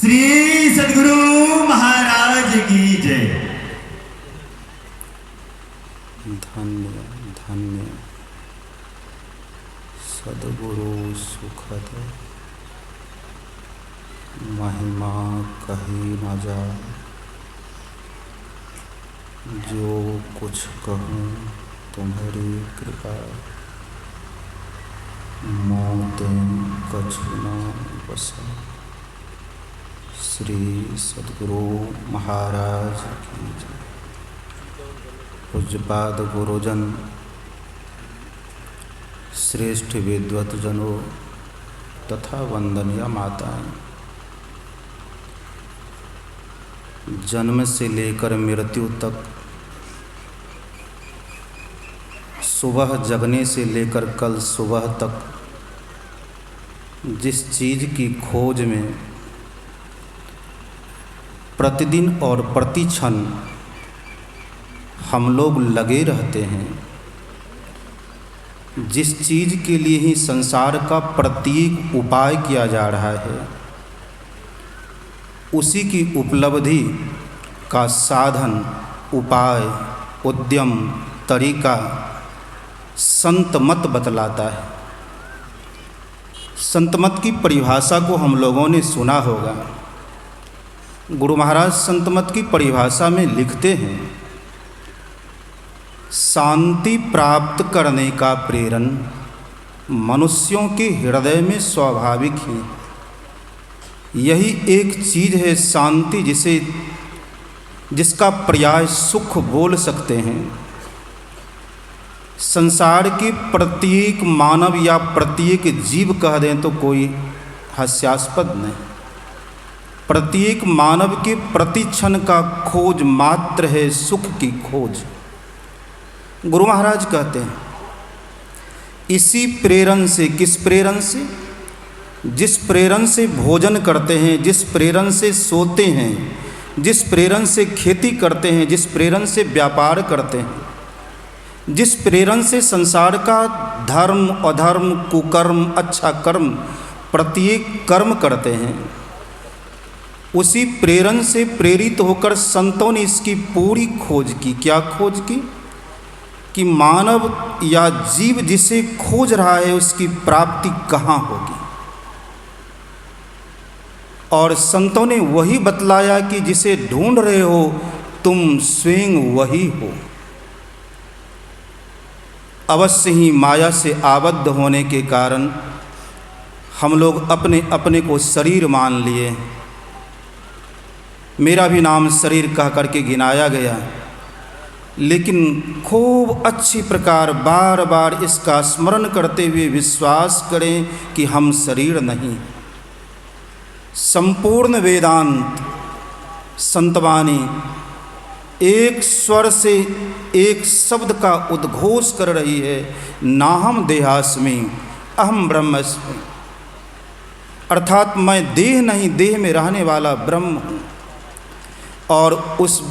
श्री सद्गुरु महाराज की जय। धन्य धन्य सद्गुरु सुखद महिमा कही न जाए। जो कुछ कहूँ तुम्हारी कृपा, मोते कछु न बसा। श्री सद्गुरु महाराज की जय। पूज्यपाद गुरुजन, श्रेष्ठ विद्वत जनों तथा वंदनीय माताएं, जन्म से लेकर मृत्यु तक, सुबह जगने से लेकर कल सुबह तक जिस चीज़ की खोज में प्रतिदिन और प्रति क्षण हम लोग लगे रहते हैं, जिस चीज़ के लिए ही संसार का प्रत्येक उपाय किया जा रहा है, उसी की उपलब्धि का साधन, उपाय, उद्यम, तरीका संत मत बतलाता है। संत मत की परिभाषा को हम लोगों ने सुना होगा। गुरु महाराज संत मत की परिभाषा में लिखते हैं, शांति प्राप्त करने का प्रेरण मनुष्यों के हृदय में स्वाभाविक है। यही एक चीज़ है शांति, जिसका पर्याय सुख बोल सकते हैं। संसार के प्रत्येक मानव या प्रत्येक जीव कह दें तो कोई हास्यास्पद नहीं। प्रत्येक मानव के प्रति क्षण का खोज मात्र है सुख की खोज। गुरु महाराज कहते हैं, इसी प्रेरण से, किस प्रेरण से? जिस प्रेरण से भोजन करते हैं, जिस प्रेरण से सोते हैं, जिस प्रेरण से खेती करते हैं, जिस प्रेरण से व्यापार करते हैं, जिस प्रेरण से संसार का धर्म, अधर्म, कुकर्म, अच्छा कर्म, प्रत्येक कर्म करते हैं, उसी प्रेरण से प्रेरित होकर संतों ने इसकी पूरी खोज की। क्या खोज की? कि मानव या जीव जिसे खोज रहा है उसकी प्राप्ति कहाँ होगी। और संतों ने वही बतलाया कि जिसे ढूंढ रहे हो तुम स्वयं वही हो। अवश्य ही माया से आबद्ध होने के कारण हम लोग अपने अपने को शरीर मान लिए। मेरा भी नाम शरीर कह करके गिनाया गया, लेकिन खूब अच्छी प्रकार बार बार इसका स्मरण करते हुए विश्वास करें कि हम शरीर नहीं। संपूर्ण वेदांत संतवाणी एक स्वर से एक शब्द का उद्घोष कर रही है, नाहम देहास्मि अहम ब्रह्मस्मि। अर्थात मैं देह नहीं, देह में रहने वाला ब्रह्म हूँ। और उस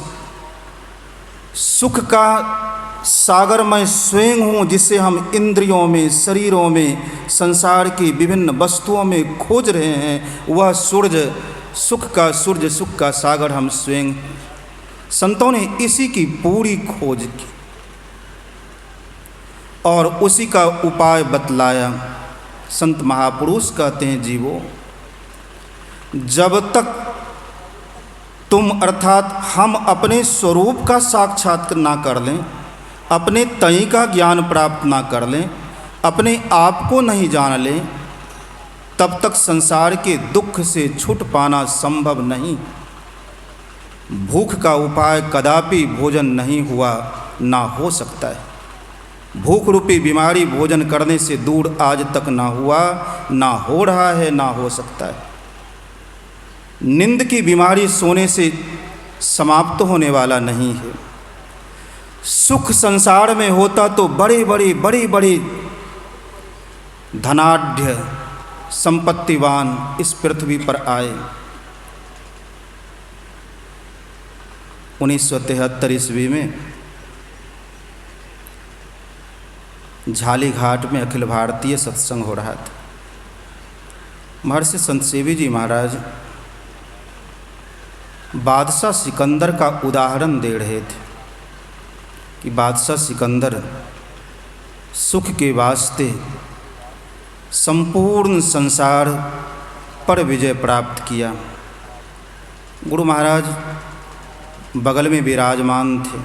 सुख का सागर मैं स्वयं हूँ, जिसे हम इंद्रियों में, शरीरों में, संसार की विभिन्न वस्तुओं में खोज रहे हैं। वह सूर्य, सुख का सूर्य, सुख का सागर हम स्वयं। संतों ने इसी की पूरी खोज की और उसी का उपाय बतलाया। संत महापुरुष कहते हैं, जीवो, जब तक तुम अर्थात हम अपने स्वरूप का साक्षात ना कर लें, अपने तय का ज्ञान प्राप्त ना कर लें, अपने आप को नहीं जान लें, तब तक संसार के दुख से छूट पाना संभव नहीं। भूख का उपाय कदापि भोजन नहीं हुआ, ना हो सकता है। भूख रूपी बीमारी भोजन करने से दूर आज तक ना हुआ, ना हो रहा है, ना हो सकता है। नींद की बीमारी सोने से समाप्त होने वाला नहीं है। सुख संसार में होता तो बड़े बड़े धनाढ़ संपत्तिवान इस पृथ्वी पर आए। 1973 ईस्वी में झाली घाट में अखिल भारतीय सत्संग हो रहा था। महर्षि संत सेवी जी महाराज बादशाह सिकंदर का उदाहरण दे रहे थे कि बादशाह सिकंदर सुख के वास्ते संपूर्ण संसार पर विजय प्राप्त किया। गुरु महाराज बगल में विराजमान थे।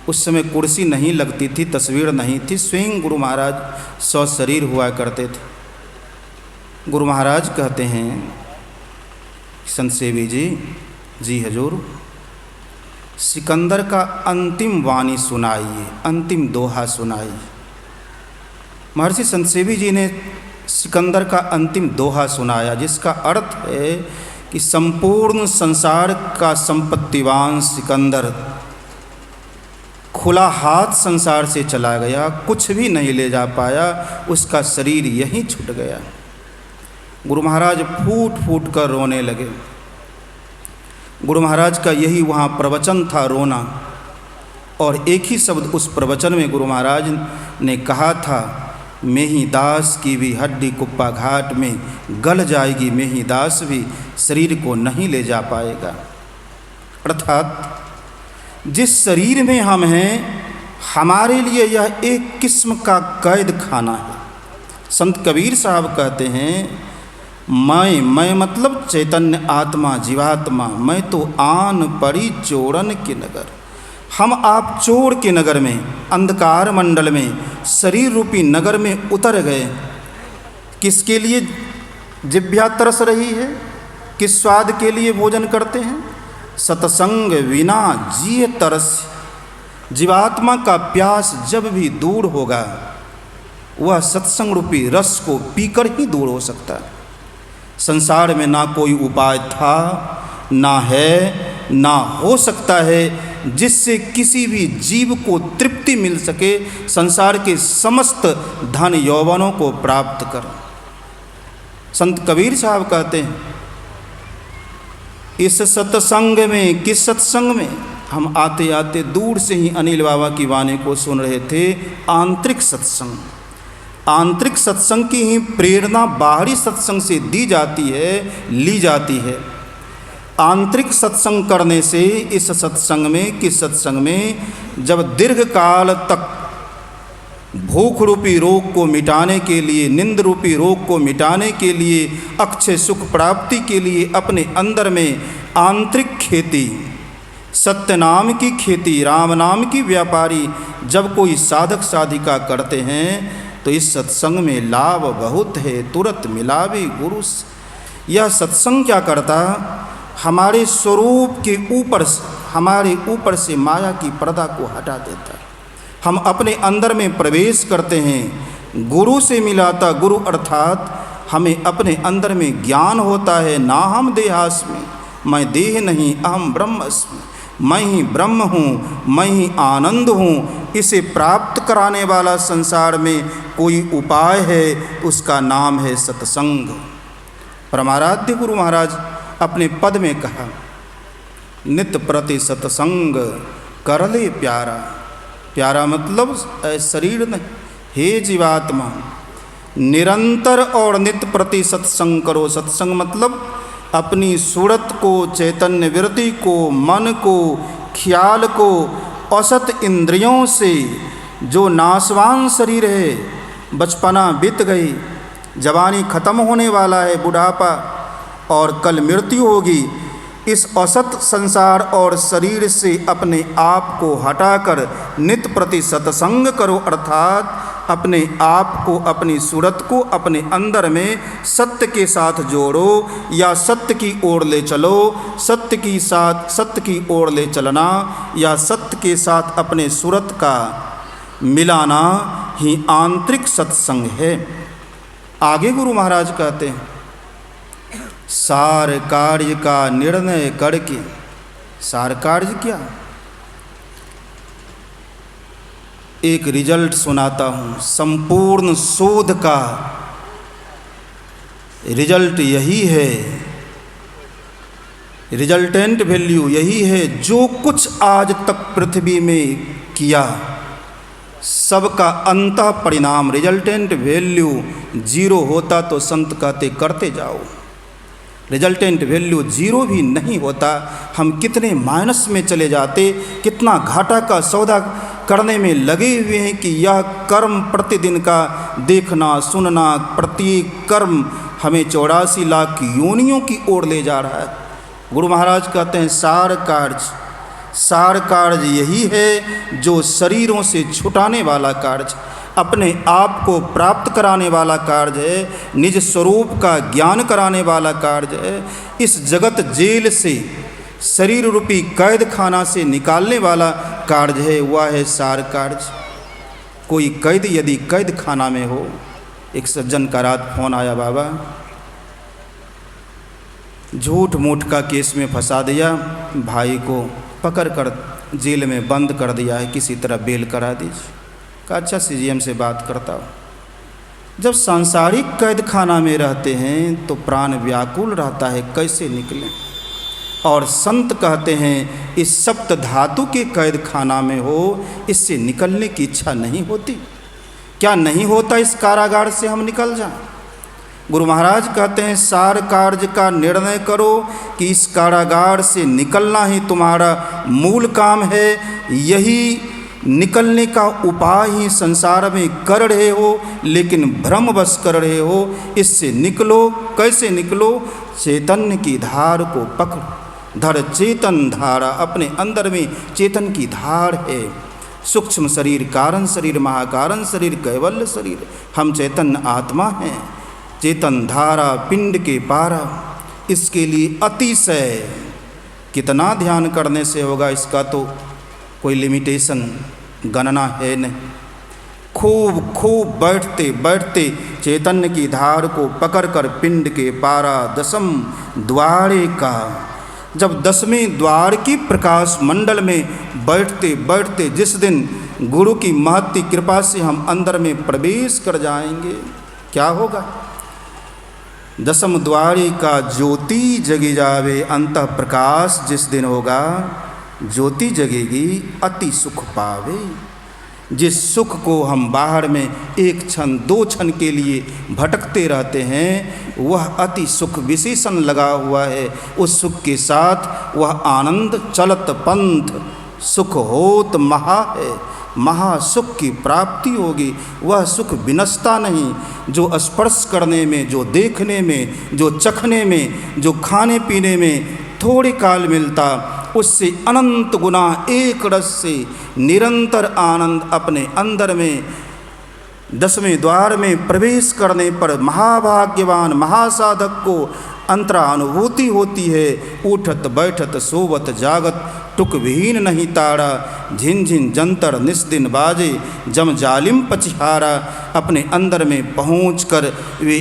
उस समय कुर्सी नहीं लगती थी, तस्वीर नहीं थी, स्वयं गुरु महाराज सशरीर हुआ करते थे। गुरु महाराज कहते हैं, संत सेवी जी हजूर, सिकंदर का अंतिम वाणी सुनाइए, अंतिम दोहा सुनाइए। महर्षि संत सेवी जी ने सिकंदर का अंतिम दोहा सुनाया, जिसका अर्थ है कि संपूर्ण संसार का संपत्तिवान सिकंदर खुला हाथ संसार से चला गया, कुछ भी नहीं ले जा पाया, उसका शरीर यहीं छूट गया। गुरु महाराज फूट फूट कर रोने लगे। गुरु महाराज का यही वहाँ प्रवचन था, रोना। और एक ही शब्द उस प्रवचन में गुरु महाराज ने कहा था, मेही दास की भी हड्डी कुप्पा घाट में गल जाएगी, मेही दास भी शरीर को नहीं ले जा पाएगा। अर्थात जिस शरीर में हम हैं, हमारे लिए यह एक किस्म का कैद खाना है। संत कबीर साहब कहते हैं, मैं मतलब चैतन्य आत्मा, जीवात्मा, मैं तो आन पड़ी चोरन के नगर। हम आप चोर के नगर में, अंधकार मंडल में, शरीर रूपी नगर में उतर गए। किसके लिए जिह्वा तरस रही है, किस स्वाद के लिए भोजन करते हैं? सत्संग बिना जिए तरस। जीवात्मा का प्यास जब भी दूर होगा, वह सत्संग रूपी रस को पीकर ही दूर हो सकता है। संसार में ना कोई उपाय था, ना है, ना हो सकता है जिससे किसी भी जीव को तृप्ति मिल सके संसार के समस्त धन यौवनों को प्राप्त कर। संत कबीर साहब कहते हैं, इस सत्संग में, किस सत्संग में? हम आते आते दूर से ही अनिल बाबा की वाणी को सुन रहे थे। आंतरिक सत्संग, आंतरिक सत्संग की ही प्रेरणा बाहरी सत्संग से दी जाती है, ली जाती है। आंतरिक सत्संग करने से इस सत्संग में, किस सत्संग में, जब दीर्घ काल तक भूख रूपी रोग को मिटाने के लिए, नींद रूपी रोग को मिटाने के लिए, अक्षय सुख प्राप्ति के लिए अपने अंदर में आंतरिक खेती, सत्य नाम की खेती, राम नाम की व्यापारी जब कोई साधक साधिका करते हैं तो इस सत्संग में लाभ बहुत है। तुरंत मिलावे गुरु। यह सत्संग क्या करता? हमारे स्वरूप के ऊपर, हमारे ऊपर से माया की पर्दा को हटा देता। हम अपने अंदर में प्रवेश करते हैं, गुरु से मिलाता। गुरु अर्थात हमें अपने अंदर में ज्ञान होता है, ना हम देहास्मि, मैं देह नहीं, अहम ब्रह्मस्मि, मैं ही ब्रह्म हूँ, मैं ही आनंद हूँ। इसे प्राप्त कराने वाला संसार में कोई उपाय है, उसका नाम है सत्संग। परमाराध्य गुरु महाराज अपने पद में कहा, नित्य प्रति सत्संग कर ले प्यारा। प्यारा मतलब शरीर नहीं, हे जीवात्मा, निरंतर और नित्य प्रति सत्संग करो। सत्संग मतलब अपनी सूरत को, चैतन्य वृत्ति को, मन को, ख्याल को, औसत इंद्रियों से, जो नाशवान शरीर है, बचपना बीत गई, जवानी खत्म होने वाला है, बुढ़ापा और कल मृत्यु होगी, इस असत संसार और शरीर से अपने आप को हटाकर नित्य प्रति सत्संग करो। अर्थात अपने आप को, अपनी सूरत को अपने अंदर में सत्य के साथ जोड़ो या सत्य की ओर ले चलो। सत्य की ओर ले चलना या सत्य के साथ अपने सूरत का मिलाना ही आंतरिक सत्संग है। आगे गुरु महाराज कहते हैं, सार कार्य का निर्णय करके। सार कार्य क्या? एक रिजल्ट सुनाता हूँ। संपूर्ण शोध का रिजल्ट यही है, रिजल्टेंट वैल्यू यही है। जो कुछ आज तक पृथ्वी में किया, सबका अंतः परिणाम, रिजल्टेंट वैल्यू जीरो होता तो संत कहते करते जाओ। रिजल्टेंट वैल्यू 0 भी नहीं होता, हम कितने माइनस में चले जाते, कितना घाटा का सौदा करने में लगे हुए हैं कि यह कर्म प्रतिदिन का देखना सुनना, प्रत्येक कर्म हमें 84 लाख योनियों की ओर ले जा रहा है। गुरु महाराज कहते हैं सार कार्य यही है जो शरीरों से छुटाने वाला कार्य, अपने आप को प्राप्त कराने वाला कार्य है, निज स्वरूप का ज्ञान कराने वाला कार्य है। इस जगत जेल से, शरीर रूपी कैद खाना से निकालने वाला कार्य है, वह है सार कार्य। कोई कैद यदि कैद खाना में हो, एक सज्जन का रात फोन आया, बाबा झूठ मूठ का केस में फंसा दिया, भाई को पकड़ कर जेल में बंद कर दिया है, किसी तरह बेल करा दीजिए। कहा अच्छा सीजीएम से बात करता हूँ। जब सांसारिक कैद खाना में रहते हैं तो प्राण व्याकुल रहता है, कैसे निकलें। और संत कहते हैं इस सप्त धातु के कैद खाना में हो, इससे निकलने की इच्छा नहीं होती। क्या नहीं होता इस कारागार से हम निकल जाएं? गुरु महाराज कहते हैं सार कार्य का निर्णय करो कि इस कारागार से निकलना ही तुम्हारा मूल काम है। यही निकलने का उपाय ही संसार में कर रहे हो, लेकिन भ्रमवश कर रहे हो। इससे निकलो। कैसे निकलो? चैतन्य की धार को पकड़ो। धर चेतन धारा, अपने अंदर में चेतन की धार है। सूक्ष्म शरीर, कारण शरीर, महाकारण शरीर, कैवल्य शरीर, हम चैतन्य आत्मा हैं। चेतन धारा पिंड के पारा, इसके लिए अतिशय कितना ध्यान करने से होगा, इसका तो कोई लिमिटेशन गणना है नहीं। खूब खूब बैठते बैठते चैतन्य की धार को पकड़कर पिंड के पारा, दसम द्वारे का, जब 10वें द्वार की प्रकाश मंडल में बैठते बैठते जिस दिन गुरु की महती कृपा से हम अंदर में प्रवेश कर जाएंगे, क्या होगा? 10म द्वारे का ज्योति जगी जावे, अंतः प्रकाश जिस दिन होगा, ज्योति जगेगी, अति सुख पावे। जिस सुख को हम बाहर में एक क्षण दो क्षण के लिए भटकते रहते हैं, वह अति सुख विशेषण लगा हुआ है। उस सुख के साथ वह आनंद चलत पंथ, सुख होत महा है। महासुख की प्राप्ति होगी। वह सुख विनष्टा नहीं, जो स्पर्श करने में, जो देखने में, जो चखने में, जो खाने पीने में थोड़े काल मिलता, उससे अनंत गुना एक रस से निरंतर आनंद अपने अंदर में 10वें द्वार में प्रवेश करने पर महाभाग्यवान महासाधक को अंतरानुभूति होती है। उठत बैठत सोवत जागत टुक विहीन नहीं तारा, झिन झिन जंतर निस्दिन बाजे जम जालिम पचिहारा। अपने अंदर में पहुंचकर वे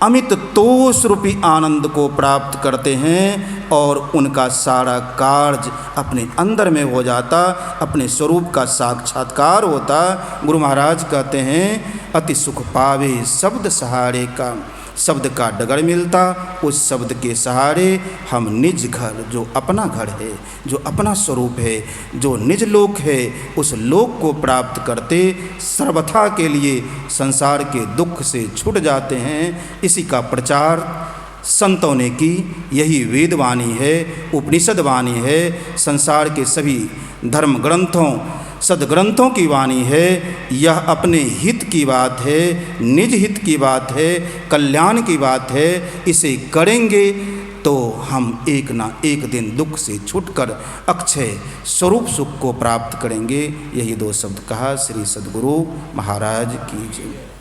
अमित तोष रूपी आनंद को प्राप्त करते हैं और उनका सारा कार्य अपने अंदर में हो जाता, अपने स्वरूप का साक्षात्कार होता। गुरु महाराज कहते हैं अति सुख पावे शब्द सहारे का, शब्द का डगर मिलता, उस शब्द के सहारे हम निज घर, जो अपना घर है, जो अपना स्वरूप है, जो निज लोक है, उस लोक को प्राप्त करते सर्वथा के लिए संसार के दुख से छूट जाते हैं। इसी का प्रचार संतों ने की, यही वेदवाणी है, उपनिषद वाणी है, संसार के सभी धर्म ग्रंथों सदग्रंथों की वाणी है। यह अपने हित की बात है, निज हित की बात है, कल्याण की बात है। इसे करेंगे तो हम एक ना एक दिन दुख से छूटकर अक्षय स्वरूप सुख को प्राप्त करेंगे। यही दो शब्द कहा। श्री सद्गुरु महाराज की जय।